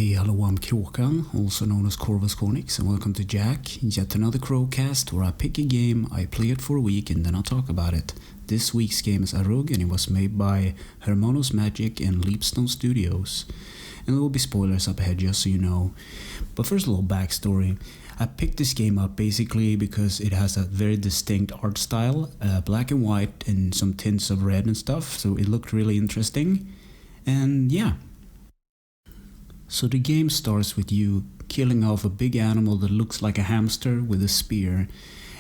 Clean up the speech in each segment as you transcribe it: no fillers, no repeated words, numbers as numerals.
Hey, hello, I'm Kråkan, also known as Corvus Cornix, and welcome to YACC, yet another Crowcast where I pick a game, I play it for a week, and then I'll talk about it. This week's game is Arrog, and it was made by Hermanos Magic and Leapstone Studios. And there will be spoilers up ahead, just so you know. But first, a little backstory. I picked this game up basically because it has a very distinct art style, black and white and some tints of red and stuff, so it looked really interesting. And yeah. So the game starts with you killing off a big animal that looks like a hamster with a spear.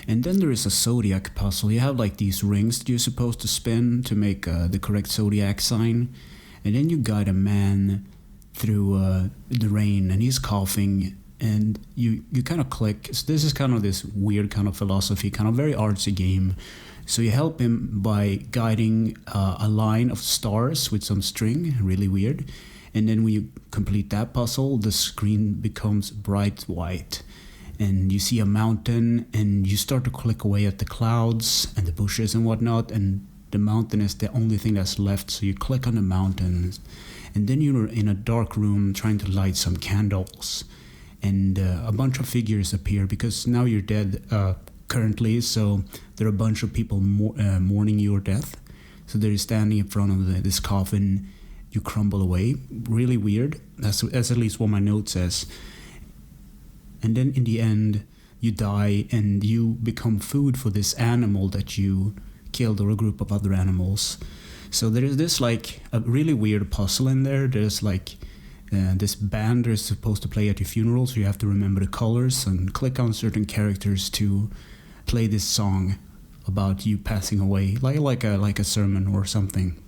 And then there is a zodiac puzzle. You have like these rings that you're supposed to spin to make the correct zodiac sign. And then you guide a man through the rain and he's coughing. And you kind of click. So this is kind of this weird kind of philosophy, kind of very artsy game. So you help him by guiding a line of stars with some string, really weird. And then when you complete that puzzle, the screen becomes bright white. And you see a mountain, and you start to click away at the clouds and the bushes and whatnot. And the mountain is the only thing that's left, so you click on the mountain. And then you're in a dark room trying to light some candles. And a bunch of figures appear, because now you're dead currently, so there are a bunch of people mourning your death. So they're standing in front of this coffin. You crumble away. Really weird. That's at least what my note says. And then in the end, you die and you become food for this animal that you killed, or a group of other animals. So there is this like a really weird puzzle in there. There's like this band that's supposed to play at your funeral, so you have to remember the colors and click on certain characters to play this song about you passing away, like a sermon or something.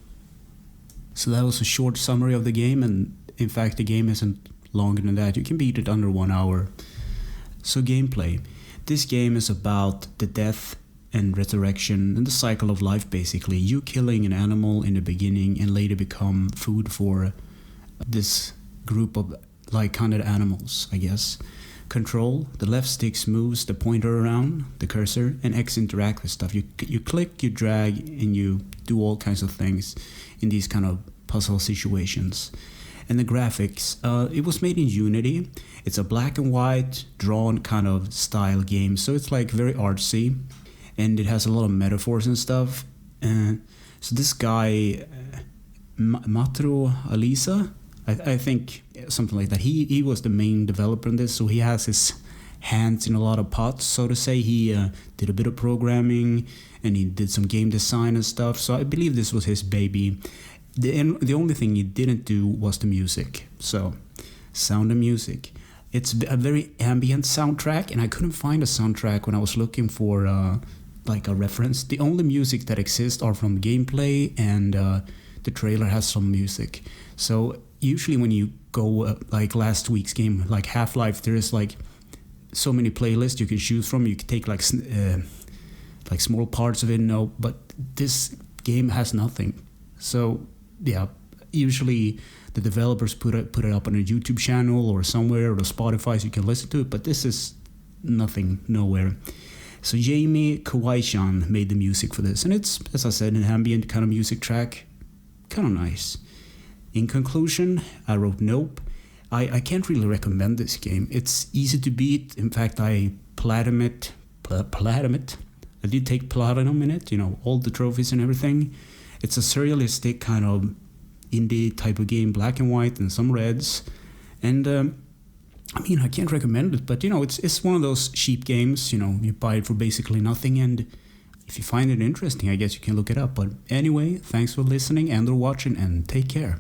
So that was a short summary of the game, and in fact the game isn't longer than that. You can beat it under 1 hour. So gameplay. This game is about the death and resurrection and the cycle of life basically. You killing an animal in the beginning and later become food for this group of like-kinded animals, I guess. Control. The left stick moves the pointer around, the cursor, and X interact with stuff. You click, you drag, and you do all kinds of things in these kind of puzzle situations. And the graphics, it was made in Unity. It's a black and white drawn kind of style game, so it's like very artsy, and it has a lot of metaphors and stuff. So this guy, Matro Alisa, I think something like that. He was the main developer in this, so he has his hands in a lot of pots, so to say. He did a bit of programming and he did some game design and stuff. So I believe this was his baby. The only thing he didn't do was the music. So Sound of Music. It's a very ambient soundtrack, and I couldn't find a soundtrack when I was looking for like a reference. The only music that exists are from gameplay, and the trailer has some music. So usually when you go like last week's game, like Half-Life, there is like so many playlists you can choose from. You can take like small parts of it, but this game has nothing. So yeah, usually the developers put it up on a YouTube channel or somewhere, or Spotify, so you can listen to it, but this is nothing, nowhere. So Jamie Kawaishan made the music for this, and it's, as I said, an ambient kind of music track, kind of nice. In conclusion, I wrote nope. I can't really recommend this game. It's easy to beat. In fact, I platinum it. I did take platinum in it, all the trophies and everything. It's a surrealistic kind of indie type of game, black and white and some reds. And I can't recommend it, but it's one of those cheap games. You buy it for basically nothing, and if you find it interesting, I guess you can look it up. But anyway, thanks for listening and or watching, and take care.